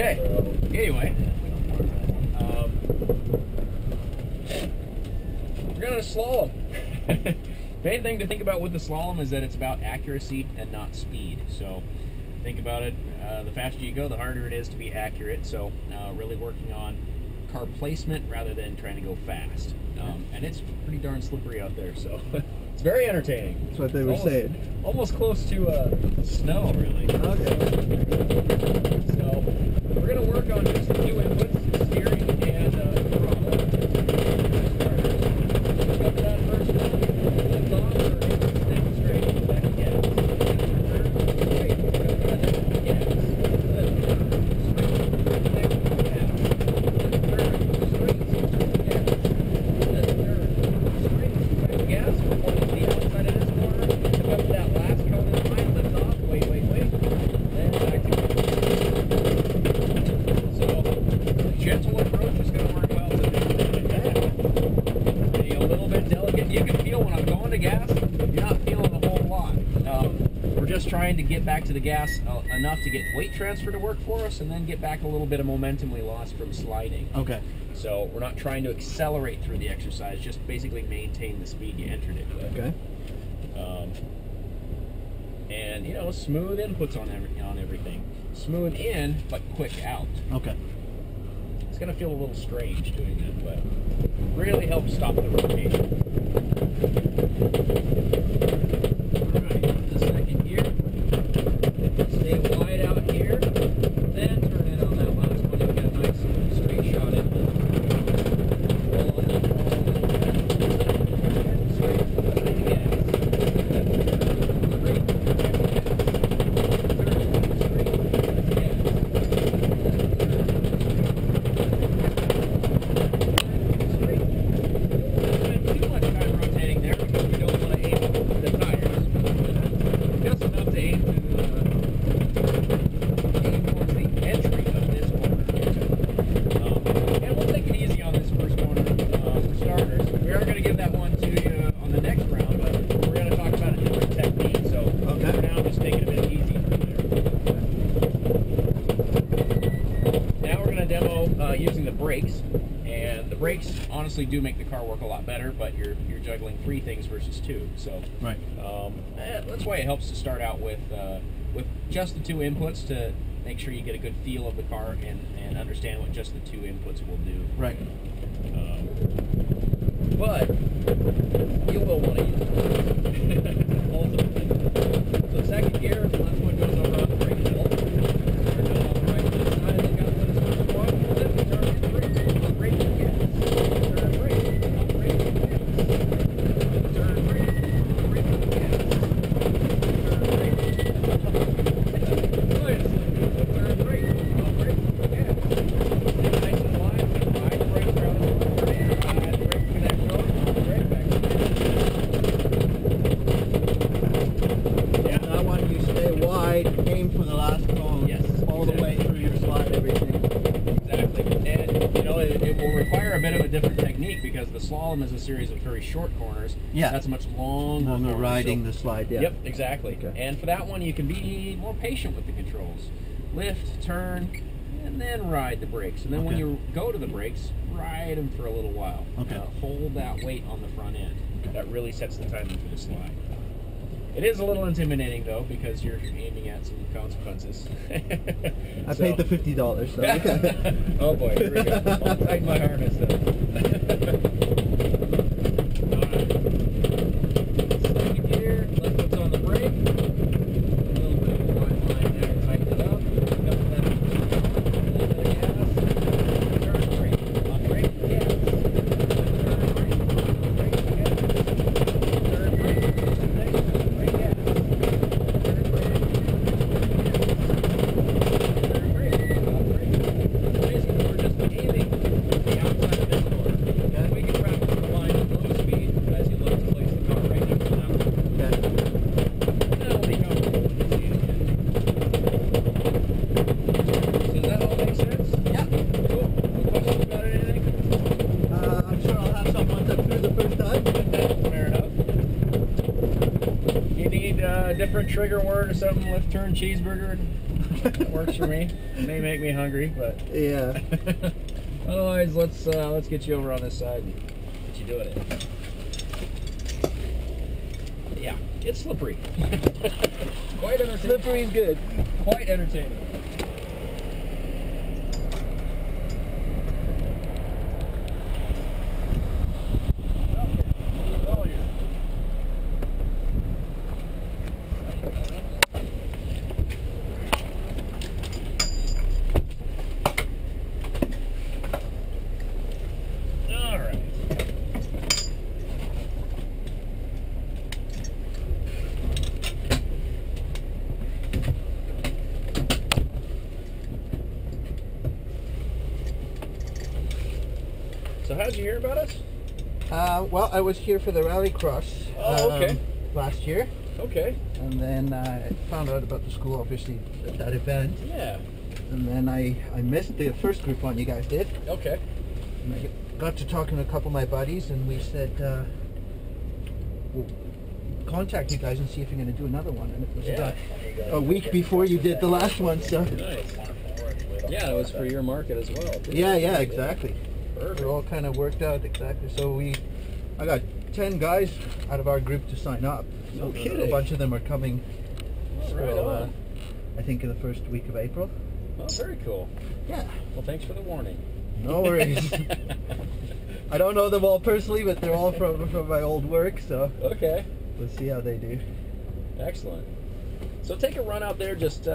Okay. Anyway, we're gonna slalom. Main thing to think about with the slalom is that it's about accuracy and not speed. So think about it. The faster you go, the harder it is to be accurate. So really working on car placement rather than trying to go fast. And it's pretty darn slippery out there, so it's very entertaining. That's what they were saying. Almost close to snow, really. Okay. So we're going to work on just the two inputs, steering and throttle. Go to that first one, lift off, or stay straight, back again. Straight, go to that gas, lift, straight, next gas, third, straight, gas, third, straight, back gas, we're pointing to the outside of this corner, lift up to that last cone in line, lift off, wait, then back to so the gentle approach is going to work well with that. A little bit delicate. You can feel when I'm going to gas, you're not feeling a whole lot. We're just trying to get back to the gas enough to get weight transfer to work for us, and then get back a little bit of momentum we lost from sliding. Okay. So we're not trying to accelerate through the exercise, just basically maintain the speed you entered it with. Okay. And you know, smooth inputs on everything. Smooth in, but quick out. Okay. It's gonna feel a little strange doing that, but really helps stop the rotation. Alright, the second gear. Stay wide out here, then turn in on that last one and get a nice straight shot in. Roll in, straight, straight again. Using the brakes, and the brakes honestly do make the car work a lot better, but you're juggling 3 things versus 2, so right. That's why it helps to start out with just the 2 inputs to make sure you get a good feel of the car and understand what just the 2 inputs will do. Right. But you will want to use it. Ultimately. So second gear, left foot goes over on the brake pedal. Turn it on the right side, then got to put his first one. Lift, turn his brake, brake, gas. Turn brake, brake, gas. Turn brake, brake, gas. Turn brake. Wait a second. Turn brake, brake, gas. Stay nice and wide, ride brake around the corner, and ride brake connect on, brake back. Yeah. That one you stay wide, aim for the last cone. Yes. All the way through your slide, everything. Exactly. And, you know, it will require a bit of a different technique because the slalom is a series of very short corners. Yeah. That's much longer corners, riding so, the slide, yeah. Yep, exactly. Okay. And for that one, you can be more patient with the controls. Lift, turn, and then ride the brakes. And then when you go to the brakes, ride them for a little while. Okay. Hold that weight on the front end. Okay. That really sets the timing for the slide. It is a little intimidating, though, because you're aiming at some consequences. I paid the $50, so okay. Oh boy, here we go. I'll tighten my harness up. Alright. Second gear, left foot's on the brake. A little bit of a wide line there, tighten it up. Up that, a little bit of gas. Turn brake. On brake, gas. Turn brake. On brake, gas. Turn brake. Next, brake, gas. Turn brake. Basically, we're just aiming the outside of this corner. And we can practice the line at low speed as you look to place the car right next to that one. Okay. That'll be comfortable when you see it again. So does that all make sense? Yeah. Cool. Any questions about it, anything? I'm sure I'll have some once I'm through the first time. Fair enough. You need a different trigger word or something, lift, turn, cheeseburger? That works for me. It may make me hungry, but Yeah. otherwise, let's get you over on this side and get you doing it. Yeah, it's slippery. Quite entertaining. Slippery is good. Quite entertaining. So how'd you hear about us? Well, I was here for the Rallycross Okay. last year, Okay. and then I found out about the school, obviously, at that event. Yeah. And then I missed the first group one you guys did. Okay. And I got to talking to a couple of my buddies, and we said, we'll contact you guys and see if you're going to do another one. And it was about a week before you did the last one, so. Nice. Yeah, it was for your market as well. Too. Yeah, exactly. Perfect. It all kind of worked out exactly. So I got 10 guys out of our group to sign up. So No kidding. a bunch of them are coming. Oh, right on. I think in the first week of April. Oh, very cool. Yeah. Well, thanks for the warning. No worries. I don't know them all personally, but they're all from my old work, so Okay. we'll see how they do. Excellent. So take a run out there, just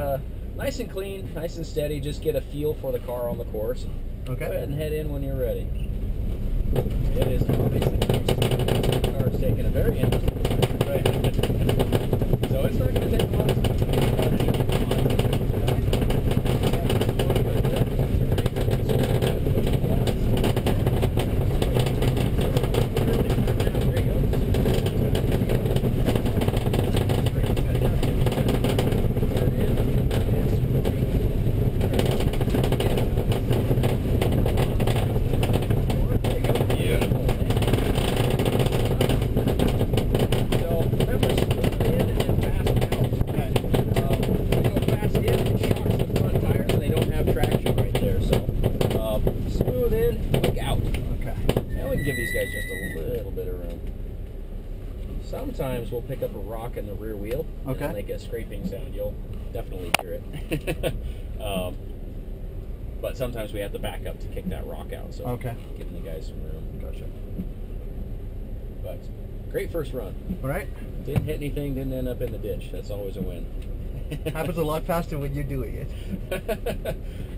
nice and clean, nice and steady. Just get a feel for the car on the course. Okay. Go ahead and head in when you're ready. It is obviously the car is taking a very interesting turn. Right. So it's not going to take a lot of time to get give these guys just a little bit of room. Sometimes we'll pick up a rock in the rear wheel and make a scraping sound. You'll definitely hear it. But sometimes we have to back up to kick that rock out. So giving the guys some room. Gotcha. But great first run. All right. Didn't hit anything, didn't end up in the ditch. That's always a win. Happens a lot faster when you're doing it.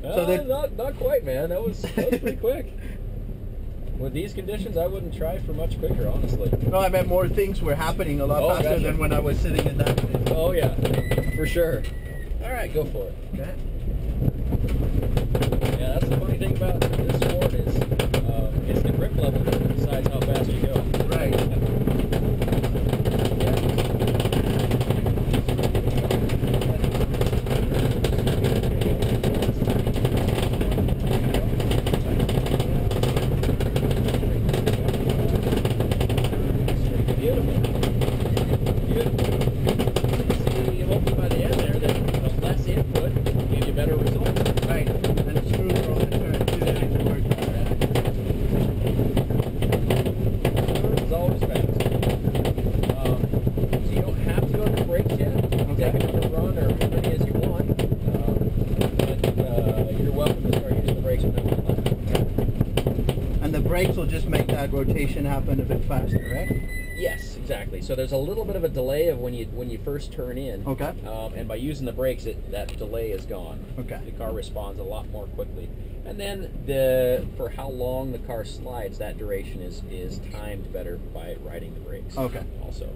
So not quite, man. That was pretty quick. With these conditions, I wouldn't try for much quicker, honestly. No, I meant more things were happening a lot faster than when I was sitting in that place. Oh, yeah, for sure. All right, go for it. Okay. Yeah, that's the funny thing about this sport is it's the grip level that decides how fast you go. Right. Brakes will just make that rotation happen a bit faster, right? Yes, exactly. So there's a little bit of a delay of when you first turn in. Okay. And by using the brakes, that delay is gone. Okay. The car responds a lot more quickly. And then for how long the car slides, that duration is timed better by riding the brakes. Okay. Also.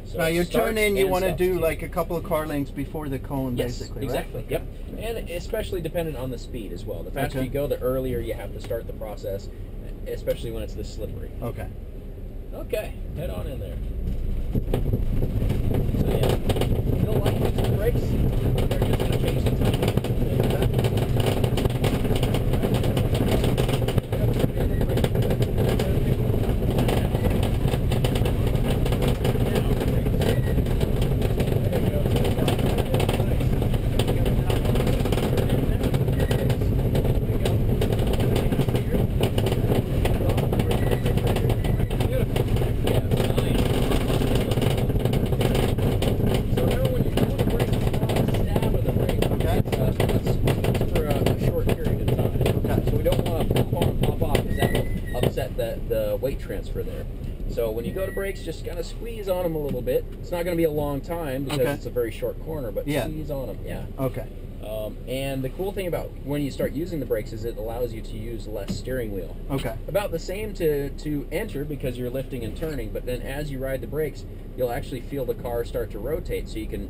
So now you turn in, you want to do stop. like a couple of car lengths before the cone, Yes, basically, exactly. right? Yep. And especially dependent on the speed as well. The faster you go, the earlier you have to start the process, especially when it's this slippery. Okay. Okay, head on in there. So yeah, you don't like using the brakes, they're just going to change the time. weight transfer there. So when you go to brakes, just kind of squeeze on them a little bit. It's not going to be a long time because it's a very short corner, but squeeze on them. Yeah. Okay. And the cool thing about when you start using the brakes is it allows you to use less steering wheel. Okay. About the same to enter because you're lifting and turning, but then as you ride the brakes, you'll actually feel the car start to rotate, so you can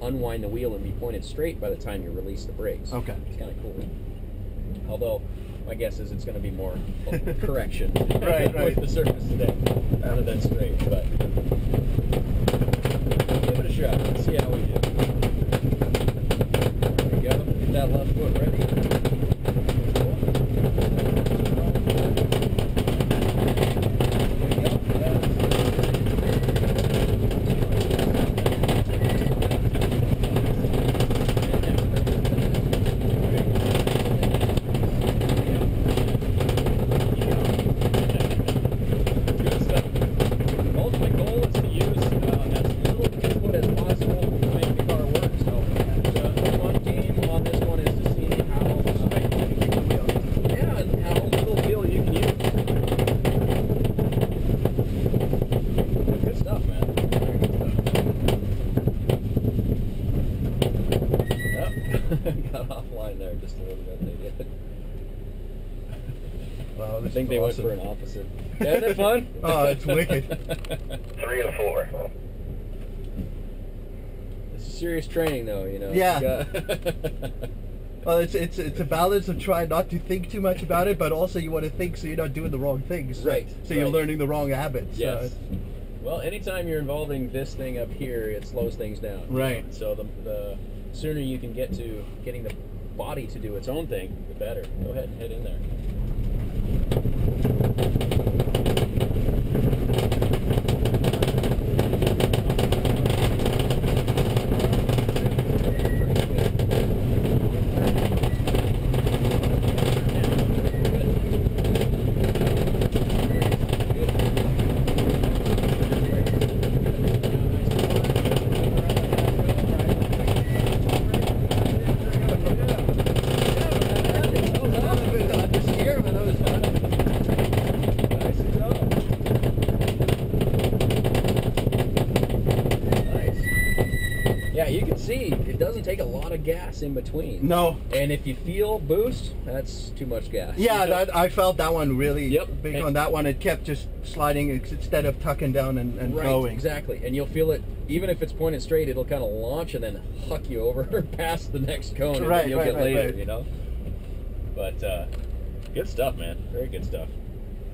unwind the wheel and be pointed straight by the time you release the brakes. Okay. It's kind of cool. Although, my guess is it's going to be more correction right. with the surface today, rather than straight. But give it a shot. Let's see how we do. There we go. Get that left foot ready. Got offline there just a little bit. They did. Wow, I think they went for an opposite. Yeah, isn't it fun? Oh, it's wicked. 3 to 4. It's serious training, though. You know. Yeah. Well, it's a balance of trying not to think too much about it, but also you want to think so you're not doing the wrong things. Right. So you're learning the wrong habits. Yes. So Well, anytime you're involving this thing up here, it slows things down. Right. So the sooner you can get to getting the body to do its own thing, the better. Go ahead and head in there. Yeah, you can see it doesn't take a lot of gas in between. No. And if you feel boost, that's too much gas. Yeah, I felt that one really big and on that one. It kept just sliding instead of tucking down and right, going. Exactly. And you'll feel it, even if it's pointed straight, it'll kind of launch and then huck you over past the next cone and Right, then you'll right, get right, later, right. you know? But good stuff, man. Very good stuff.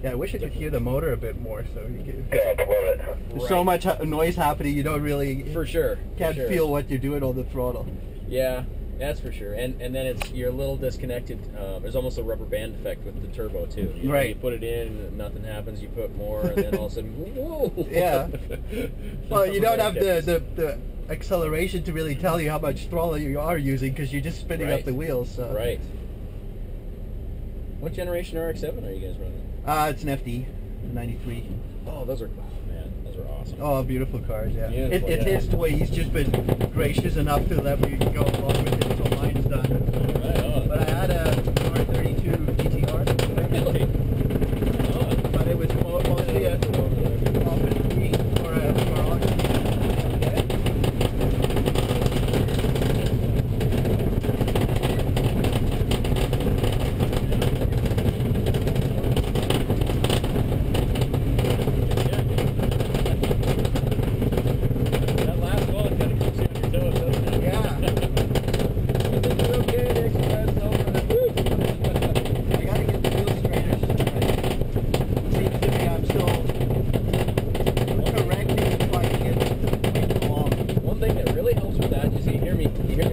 Yeah, I wish I could hear the motor a bit more. So you could, Yeah, below it. there's so much noise happening, you don't really For sure. can't feel what you're doing on the throttle. Yeah, that's for sure. And then you're a little disconnected. There's almost a rubber band effect with the turbo too. You know, Right. You put it in, nothing happens. You put more, and then all of a sudden, whoa. Yeah. Well, you don't have Rubber band the acceleration to really tell you how much throttle you are using because you're just spinning up Right. the wheels. So. Right. What generation RX-7 are you guys running? It's an FD, 93. Oh, those are awesome. Oh, beautiful cars, yeah. Beautiful, It's yeah. his toy. He's just been gracious enough to let me go along with it until mine's done. Right on. But I had a R32 GTR, Really? Oh. but it was mostly a office suite or a garage. That last one kind of keeps you on your toes, doesn't it? Yeah. I think you're okay. The exercise is over. Woo! I gotta get the wheel straighters. Seems to me I'm still correcting and trying to get along. One thing that really helps with that is you hear me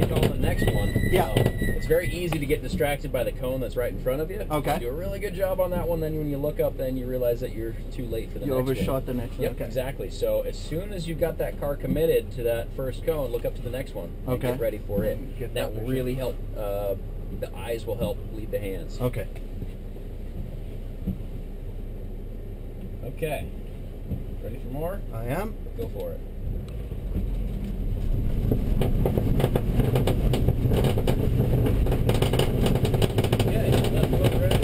call the next one. Yeah. It's very easy to get distracted by the cone that's right in front of you. Okay. You do a really good job on that one. Then when you look up, then you realize that you're too late for the You next overshot one. the next one. Yep, Okay. exactly. So as soon as you've got that car committed to that first cone, look up to the next one. And Okay. get ready for it. Get That that will really help. The eyes will help lead the hands. Okay. Okay. Ready for more? I am. Go for it. Okay, left foot ready.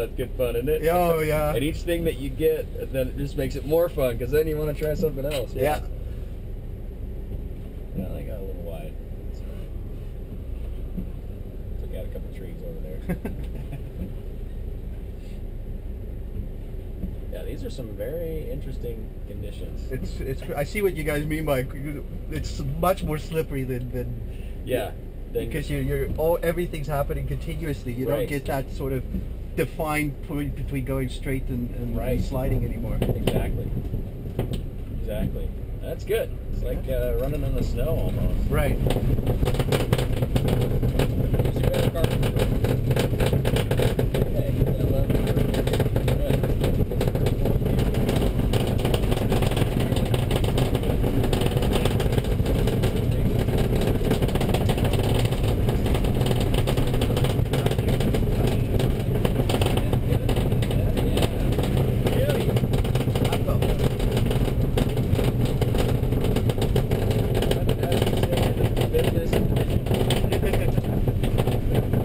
that's good fun, isn't it? Oh, yeah. And each thing that you get, then it just makes it more fun, because then you want to try something else. Yeah. Well, they got a little wide. Took out a couple trees over there. Yeah, these are some very interesting conditions. It's. I see what you guys mean by it's much more slippery than Yeah. because everything's happening continuously. You don't get that sort of defined point between going straight and sliding anymore. Exactly. Exactly. That's good. It's like running in the snow almost. Right. Use your better car. Okay,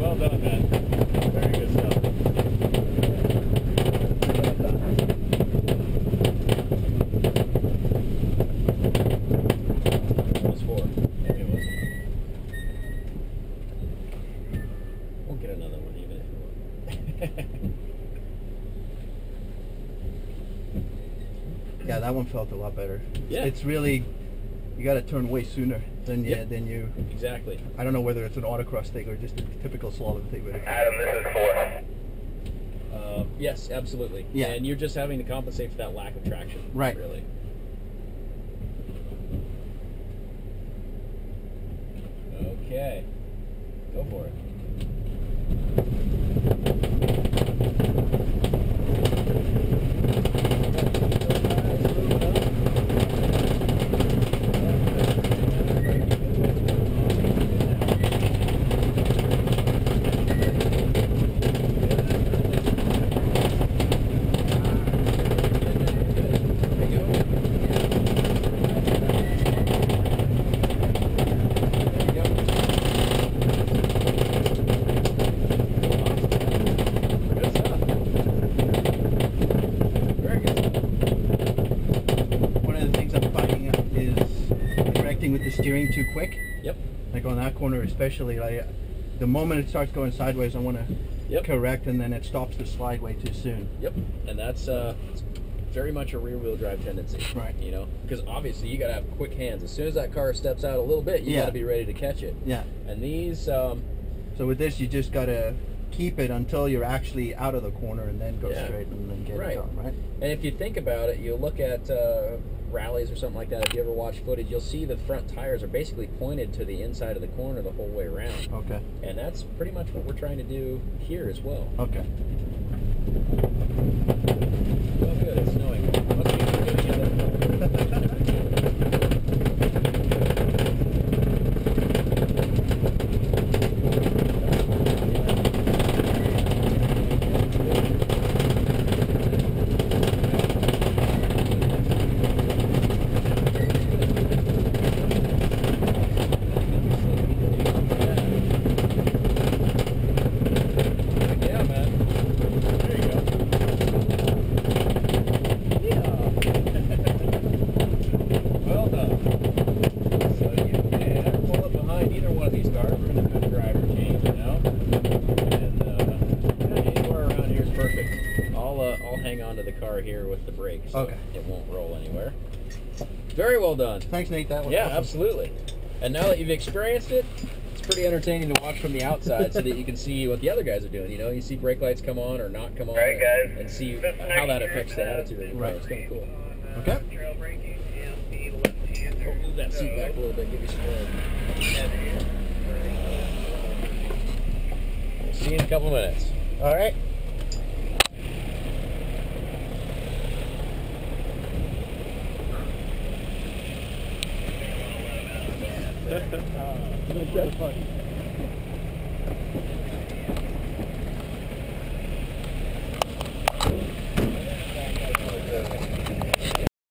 well done, man. Very good stuff. What was for? It was. We'll get another one even if you want. Yeah, that one felt a lot better. Yeah. It's really, you got to turn way sooner than you. Exactly. I don't know whether it's an autocross thing or just a typical slalom thing, but Adam, this is 4. Yes, absolutely. Yeah. And you're just having to compensate for that lack of traction. Right. Really. Okay. Go for it. with the steering too quick. Yep. Like on that corner especially, the moment it starts going sideways, I want to correct, and then it stops the slide way too soon. Yep. And that's it's very much a rear-wheel drive tendency. Right. You know, because obviously you got to have quick hands. As soon as that car steps out a little bit, you got to be ready to catch it. Yeah. And these. So with this, you just got to keep it until you're actually out of the corner, and then go straight and then get it going, right? And if you think about it, you look at rallies or something like that. If you ever watch footage, you'll see the front tires are basically pointed to the inside of the corner the whole way around. Okay. And that's pretty much what we're trying to do here as well. Okay. Well, good. It's snowing. Must be good together. Here with the brake, so it won't roll anywhere. Very well done. Thanks, Nate. That was awesome. Absolutely. And now that you've experienced it, it's pretty entertaining to watch from the outside so that you can see what the other guys are doing. You know, you see brake lights come on or not come on, and see how that affects the attitude of the car. It's kind of cool. Okay. Move that seat back a little bit, give you some room. We'll see you in a couple minutes. All right. That's funny.